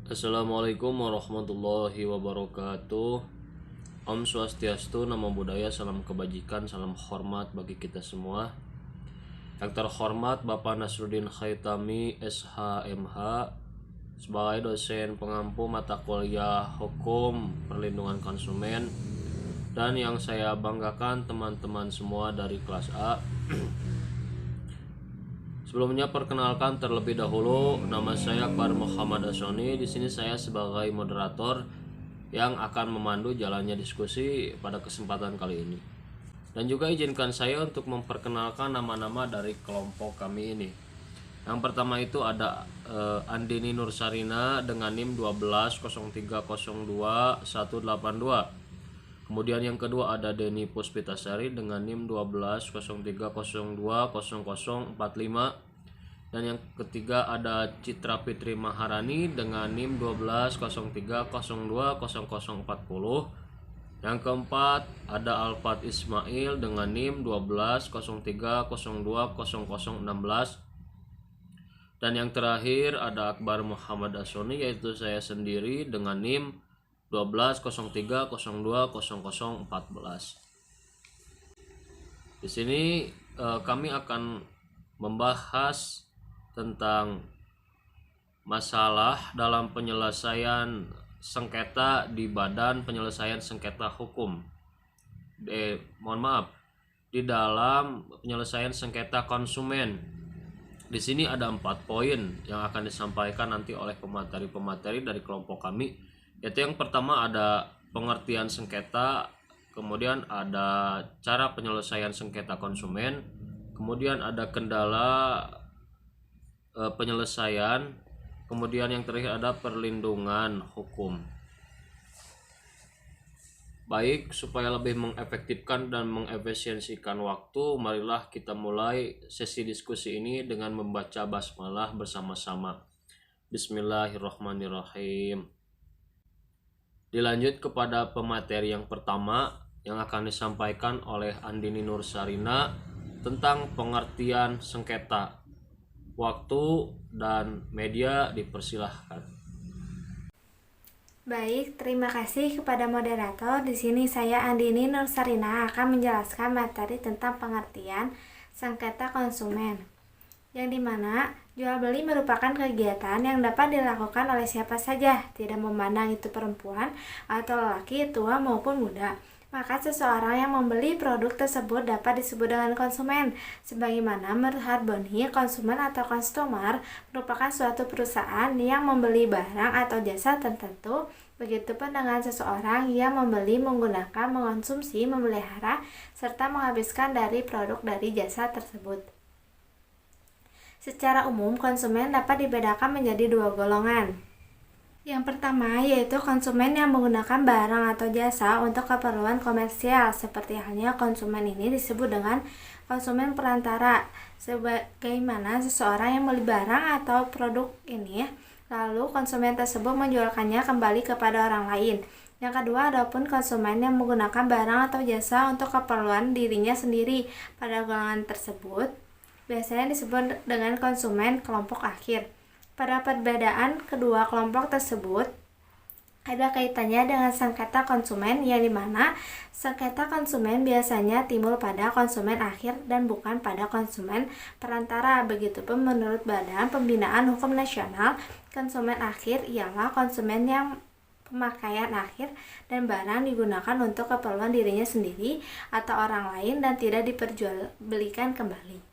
Assalamualaikum warahmatullahi wabarakatuh. Om Swastiastu, Namo Buddhaya, salam kebajikan, salam hormat bagi kita semua. Yang terhormat Bapak Nasruddin Khaitami SHMH sebagai dosen pengampu mata kuliah Hukum Perlindungan Konsumen, dan yang saya banggakan teman-teman semua dari kelas A. Sebelumnya perkenalkan terlebih dahulu, nama saya Akbar Muhammad Asoni. Di sini saya sebagai moderator yang akan memandu jalannya diskusi pada kesempatan kali ini. Dan juga izinkan saya untuk memperkenalkan nama-nama dari kelompok kami ini. Yang pertama itu ada Andini Nursarina dengan NIM 120302 182. Kemudian yang kedua ada Deni Puspitasari dengan NIM 120302 0045. Dan yang ketiga ada Citra Fitri Maharani dengan NIM 120302 0040. Yang keempat ada Alfat Ismail dengan NIM 120302 0016. Dan yang terakhir ada Akbar Muhammad Asoni, yaitu saya sendiri dengan NIM 120302 0014. Di sini kami akan membahas tentang masalah dalam penyelesaian sengketa di Badan Penyelesaian Sengketa Hukum. Di dalam penyelesaian sengketa konsumen. Di sini ada 4 poin yang akan disampaikan nanti oleh pemateri-pemateri dari kelompok kami. Yaitu yang pertama ada pengertian sengketa, kemudian ada cara penyelesaian sengketa konsumen, kemudian ada kendala penyelesaian, kemudian yang terakhir ada perlindungan hukum. Baik, supaya lebih mengefektifkan dan mengefisiensikan waktu, marilah kita mulai sesi diskusi ini dengan membaca basmalah bersama-sama. Bismillahirrahmanirrahim. Dilanjut kepada pemateri yang pertama yang akan disampaikan oleh Andini Nursarina tentang pengertian sengketa. Waktu dan media dipersilahkan. Baik, terima kasih kepada moderator. Di sini saya Andini Nursarina akan menjelaskan materi tentang pengertian sengketa konsumen, yang dimana jual beli merupakan kegiatan yang dapat dilakukan oleh siapa saja, tidak memandang itu perempuan atau lelaki, tua maupun muda. Maka seseorang yang membeli produk tersebut dapat disebut dengan konsumen. Sebagaimana menurut Harboni, konsumen atau customer merupakan suatu perusahaan yang membeli barang atau jasa tertentu. Begitupun dengan seseorang yang membeli, menggunakan, mengonsumsi, memelihara, serta menghabiskan dari produk dari jasa tersebut. Secara umum, konsumen dapat dibedakan menjadi 2 golongan. Yang pertama yaitu konsumen yang menggunakan barang atau jasa untuk keperluan komersial. Seperti halnya konsumen ini disebut dengan konsumen perantara, sebagaimana seseorang yang membeli barang atau produk ini, lalu konsumen tersebut menjualkannya kembali kepada orang lain. Yang kedua, adapun konsumen yang menggunakan barang atau jasa untuk keperluan dirinya sendiri. Pada golongan tersebut biasanya disebut dengan konsumen kelompok akhir. Pada perbedaan kedua kelompok tersebut ada kaitannya dengan sengketa konsumen, yang dimana sengketa konsumen biasanya timbul pada konsumen akhir dan bukan pada konsumen perantara. Begitupun menurut Badan Pembinaan Hukum Nasional, konsumen akhir ialah konsumen yang pemakaian akhir dan barang digunakan untuk keperluan dirinya sendiri atau orang lain dan tidak diperjualbelikan kembali.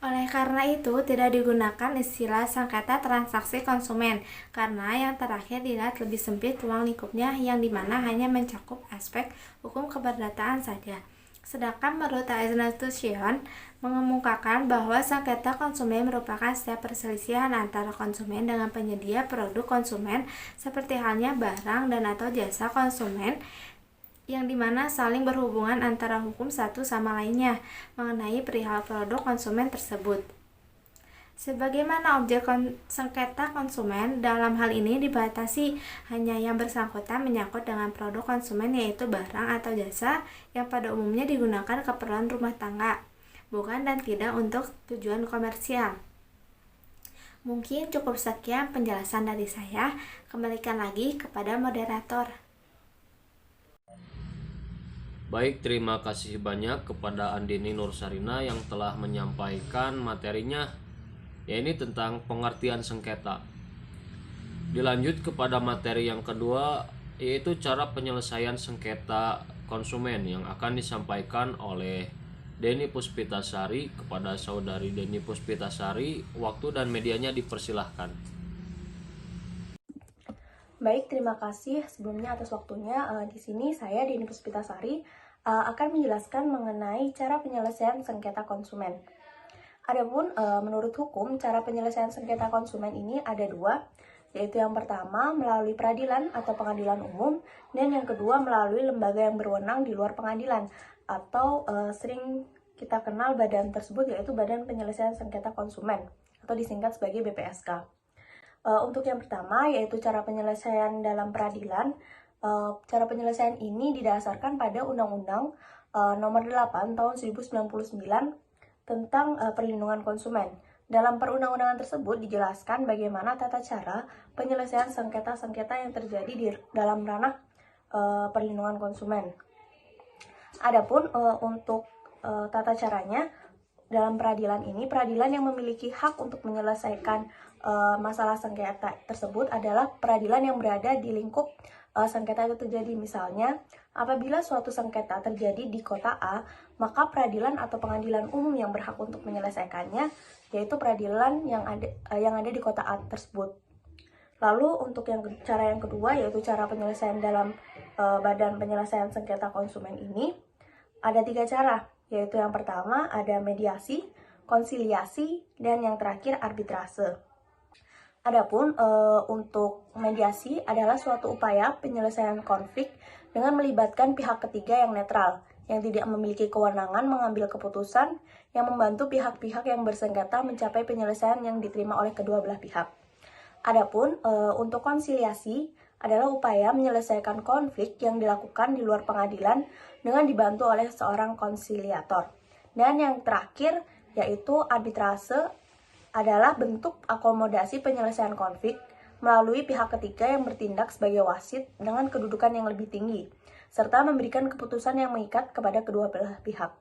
Oleh karena itu, tidak digunakan istilah sengketa transaksi konsumen, karena yang terakhir dilihat lebih sempit ruang lingkupnya, yang dimana hanya mencakup aspek hukum keperdataan saja. Sedangkan menurut Nasution mengemukakan bahwa sengketa konsumen merupakan setiap perselisihan antara konsumen dengan penyedia produk konsumen, seperti halnya barang dan atau jasa konsumen, yang dimana saling berhubungan antara hukum satu sama lainnya mengenai perihal produk konsumen tersebut. Sebagaimana objek sengketa konsumen dalam hal ini dibatasi hanya yang bersangkutan menyangkut dengan produk konsumen, yaitu barang atau jasa yang pada umumnya digunakan keperluan rumah tangga, bukan dan tidak untuk tujuan komersial. Mungkin cukup sekian penjelasan dari saya. Kembalikan lagi kepada moderator. Baik, terima kasih banyak kepada Andini Nursarina yang telah menyampaikan materinya, yaitu tentang pengertian sengketa. Dilanjut kepada materi yang kedua, yaitu cara penyelesaian sengketa konsumen yang akan disampaikan oleh Deni Puspitasari. Kepada saudari Deni Puspitasari, waktu dan medianya dipersilahkan. Baik, terima kasih sebelumnya atas waktunya. Di sini saya Deni Puspitasari akan menjelaskan mengenai cara penyelesaian sengketa konsumen. Adapun menurut hukum, cara penyelesaian sengketa konsumen ini ada dua, yaitu yang pertama melalui peradilan atau pengadilan umum, dan yang kedua melalui lembaga yang berwenang di luar pengadilan, atau sering kita kenal badan tersebut yaitu Badan Penyelesaian Sengketa Konsumen, atau disingkat sebagai BPSK. Untuk yang pertama, yaitu cara penyelesaian dalam peradilan. Cara penyelesaian ini didasarkan pada Undang-Undang Nomor 8 Tahun 1099 tentang perlindungan konsumen. Dalam perundang-undangan tersebut dijelaskan bagaimana tata cara penyelesaian sengketa-sengketa yang terjadi di dalam ranah perlindungan konsumen. Adapun untuk tata caranya, dalam peradilan ini, peradilan yang memiliki hak untuk menyelesaikan masalah sengketa tersebut adalah peradilan yang berada di lingkup sengketa itu terjadi. Misalnya, apabila suatu sengketa terjadi di kota A, maka peradilan atau pengadilan umum yang berhak untuk menyelesaikannya yaitu peradilan yang ada di kota A tersebut. Lalu untuk cara yang kedua, yaitu cara penyelesaian dalam Badan Penyelesaian Sengketa Konsumen ini, ada 3 cara, yaitu yang pertama ada mediasi, konsiliasi, dan yang terakhir arbitrase. Adapun untuk mediasi adalah suatu upaya penyelesaian konflik dengan melibatkan pihak ketiga yang netral, yang tidak memiliki kewenangan mengambil keputusan, yang membantu pihak-pihak yang bersengketa mencapai penyelesaian yang diterima oleh kedua belah pihak. Adapun untuk konsiliasi adalah upaya menyelesaikan konflik yang dilakukan di luar pengadilan dengan dibantu oleh seorang konsiliator. Dan yang terakhir yaitu arbitrase adalah bentuk akomodasi penyelesaian konflik melalui pihak ketiga yang bertindak sebagai wasit dengan kedudukan yang lebih tinggi, serta memberikan keputusan yang mengikat kepada kedua belah pihak.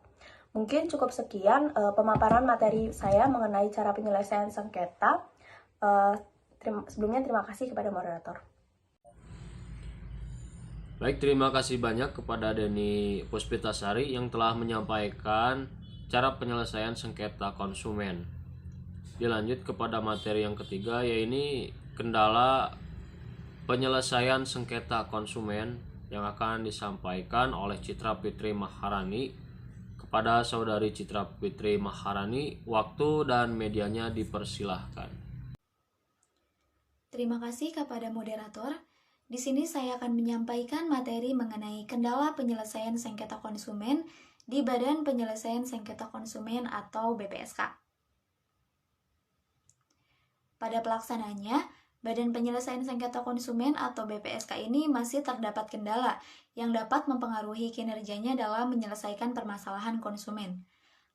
Mungkin cukup sekian pemaparan materi saya mengenai cara penyelesaian sengketa. Sebelumnya terima kasih kepada moderator. Baik, terima kasih banyak kepada Deni Puspitasari yang telah menyampaikan cara penyelesaian sengketa konsumen. Dilanjut kepada materi yang ketiga, yaitu kendala penyelesaian sengketa konsumen yang akan disampaikan oleh Citra Fitri Maharani. Kepada saudari Citra Fitri Maharani, waktu dan medianya dipersilahkan. Terima kasih kepada moderator. Di sini saya akan menyampaikan materi mengenai kendala penyelesaian sengketa konsumen di Badan Penyelesaian Sengketa Konsumen atau BPSK. Pada pelaksananya, Badan Penyelesaian Sengketa Konsumen atau BPSK ini masih terdapat kendala yang dapat mempengaruhi kinerjanya dalam menyelesaikan permasalahan konsumen.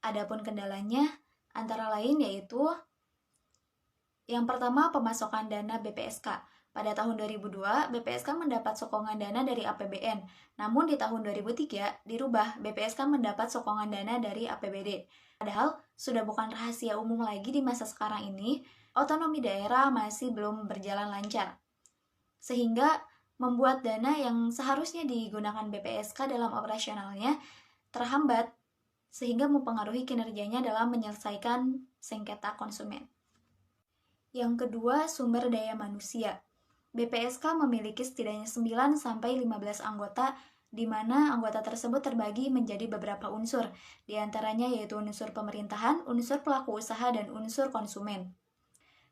Adapun kendalanya antara lain yaitu yang pertama, pemasokan dana BPSK. Pada tahun 2002, BPSK mendapat sokongan dana dari APBN. Namun di tahun 2003 dirubah, BPSK mendapat sokongan dana dari APBD. Padahal sudah bukan rahasia umum lagi di masa sekarang ini, otonomi daerah masih belum berjalan lancar. Sehingga membuat dana yang seharusnya digunakan BPSK dalam operasionalnya terhambat, sehingga mempengaruhi kinerjanya dalam menyelesaikan sengketa konsumen. Yang kedua, sumber daya manusia. BPSK memiliki setidaknya 9-15 anggota, di mana anggota tersebut terbagi menjadi beberapa unsur, di antaranya yaitu unsur pemerintahan, unsur pelaku usaha, dan unsur konsumen.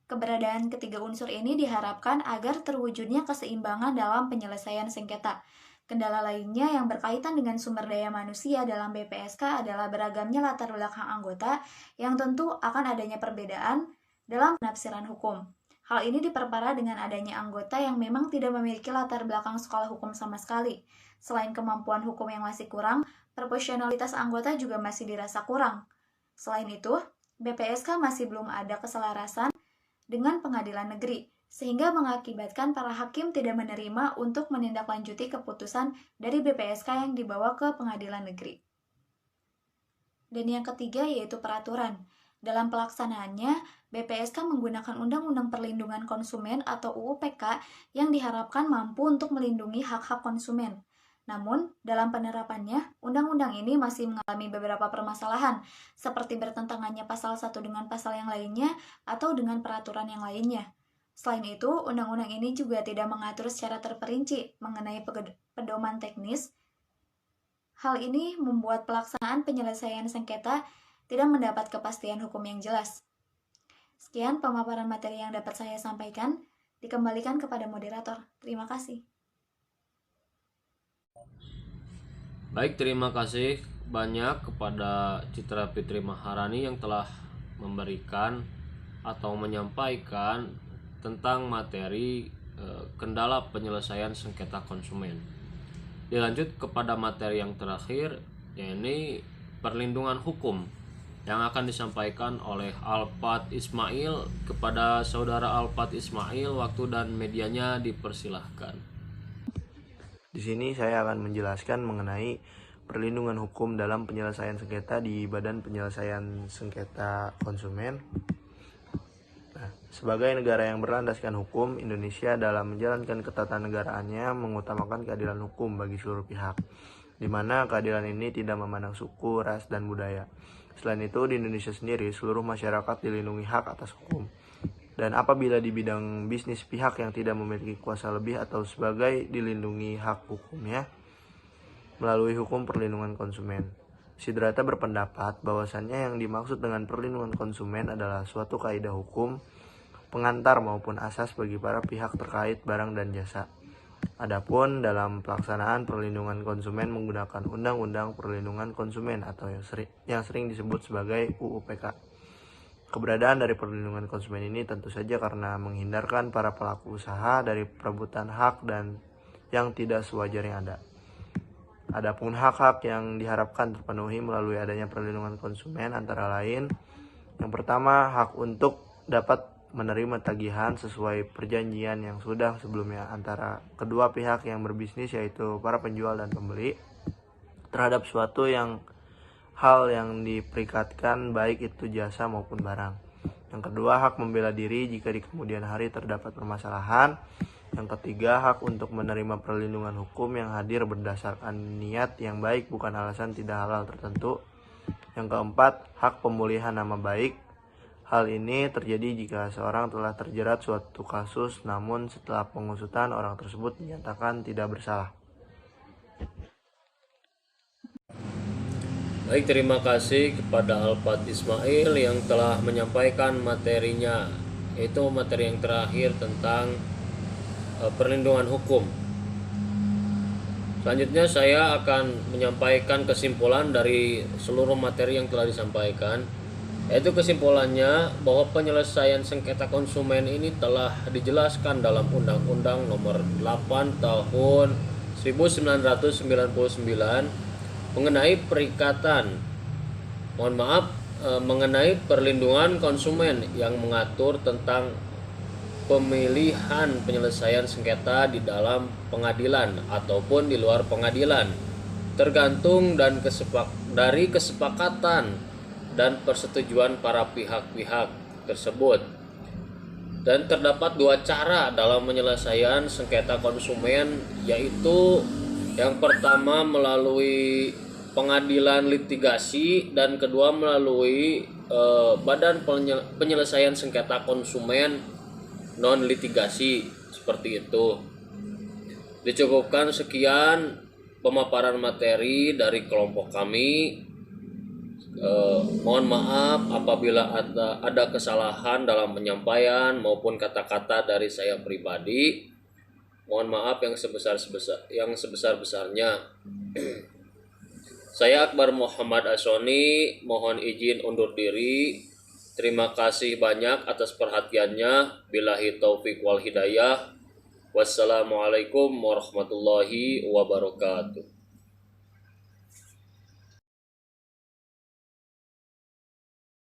Keberadaan ketiga unsur ini diharapkan agar terwujudnya keseimbangan dalam penyelesaian sengketa. Kendala lainnya yang berkaitan dengan sumber daya manusia dalam BPSK adalah beragamnya latar belakang anggota yang tentu akan adanya perbedaan dalam penafsiran hukum. Hal ini diperparah dengan adanya anggota yang memang tidak memiliki latar belakang sekolah hukum sama sekali. Selain kemampuan hukum yang masih kurang, proporsionalitas anggota juga masih dirasa kurang. Selain itu, BPSK masih belum ada keselarasan dengan pengadilan negeri, sehingga mengakibatkan para hakim tidak menerima untuk menindaklanjuti keputusan dari BPSK yang dibawa ke pengadilan negeri. Dan yang ketiga yaitu peraturan. Dalam pelaksanaannya, BPSK menggunakan Undang-Undang Perlindungan Konsumen atau UU PK yang diharapkan mampu untuk melindungi hak-hak konsumen. Namun, dalam penerapannya, undang-undang ini masih mengalami beberapa permasalahan, seperti bertentangannya pasal satu dengan pasal yang lainnya atau dengan peraturan yang lainnya. Selain itu, undang-undang ini juga tidak mengatur secara terperinci mengenai pedoman teknis. Hal ini membuat pelaksanaan penyelesaian sengketa tidak mendapat kepastian hukum yang jelas. Sekian pemaparan materi yang dapat saya sampaikan, dikembalikan kepada moderator. Terima kasih. Baik, terima kasih banyak kepada Citra Fitri Maharani yang telah memberikan atau menyampaikan tentang materi kendala penyelesaian sengketa konsumen. Dilanjut kepada materi yang terakhir, yakni perlindungan hukum yang akan disampaikan oleh Alfat Ismail. Kepada saudara Alfat Ismail, waktu dan medianya dipersilahkan. Di sini saya akan menjelaskan mengenai perlindungan hukum dalam penyelesaian sengketa di Badan Penyelesaian Sengketa Konsumen. Nah, sebagai negara yang berlandaskan hukum, Indonesia dalam menjalankan ketatanegaraan-nya mengutamakan keadilan hukum bagi seluruh pihak, di mana keadilan ini tidak memandang suku, ras, dan budaya. Selain itu, di Indonesia sendiri, seluruh masyarakat dilindungi hak atas hukum. Dan apabila di bidang bisnis pihak yang tidak memiliki kuasa lebih atau sebagai dilindungi hak hukumnya melalui hukum perlindungan konsumen. Sidrata berpendapat bahwasannya yang dimaksud dengan perlindungan konsumen adalah suatu kaidah hukum pengantar maupun asas bagi para pihak terkait barang dan jasa. Adapun dalam pelaksanaan perlindungan konsumen menggunakan Undang-Undang Perlindungan Konsumen atau yang sering disebut sebagai UU PK. Keberadaan dari perlindungan konsumen ini tentu saja karena menghindarkan para pelaku usaha dari perebutan hak dan yang tidak sewajarnya ada. Adapun hak-hak yang diharapkan terpenuhi melalui adanya perlindungan konsumen antara lain, yang pertama, hak untuk dapat menerima tagihan sesuai perjanjian yang sudah sebelumnya antara kedua pihak yang berbisnis, yaitu para penjual dan pembeli, terhadap suatu hal yang diperikatkan, baik itu jasa maupun barang. Yang kedua, hak membela diri jika di kemudian hari terdapat permasalahan. Yang ketiga, hak untuk menerima perlindungan hukum yang hadir berdasarkan niat yang baik, bukan alasan tidak halal tertentu. Yang keempat, hak pemulihan nama baik. Hal ini terjadi jika seorang telah terjerat suatu kasus, namun setelah pengusutan orang tersebut dinyatakan tidak bersalah. Baik, terima kasih kepada Alfat Ismail yang telah menyampaikan materinya. Itu materi yang terakhir tentang perlindungan hukum. Selanjutnya saya akan menyampaikan kesimpulan dari seluruh materi yang telah disampaikan. Yaitu kesimpulannya bahwa penyelesaian sengketa konsumen ini telah dijelaskan dalam Undang-Undang Nomor 8 Tahun 1999 mengenai mengenai perlindungan konsumen yang mengatur tentang pemilihan penyelesaian sengketa di dalam pengadilan ataupun di luar pengadilan, tergantung dari kesepakatan dan persetujuan para pihak-pihak tersebut. Dan terdapat dua cara dalam penyelesaian sengketa konsumen, yaitu yang pertama melalui pengadilan litigasi dan kedua melalui Badan Penyelesaian Sengketa Konsumen non litigasi, seperti itu. Dicukupkan sekian pemaparan materi dari kelompok kami. Mohon maaf apabila ada kesalahan dalam penyampaian maupun kata-kata dari saya pribadi. Mohon maaf yang sebesar-besarnya. Saya Akbar Muhammad Asoni, mohon izin undur diri. Terima kasih banyak atas perhatiannya. Billahi taufik wal hidayah. Wassalamualaikum warahmatullahi wabarakatuh.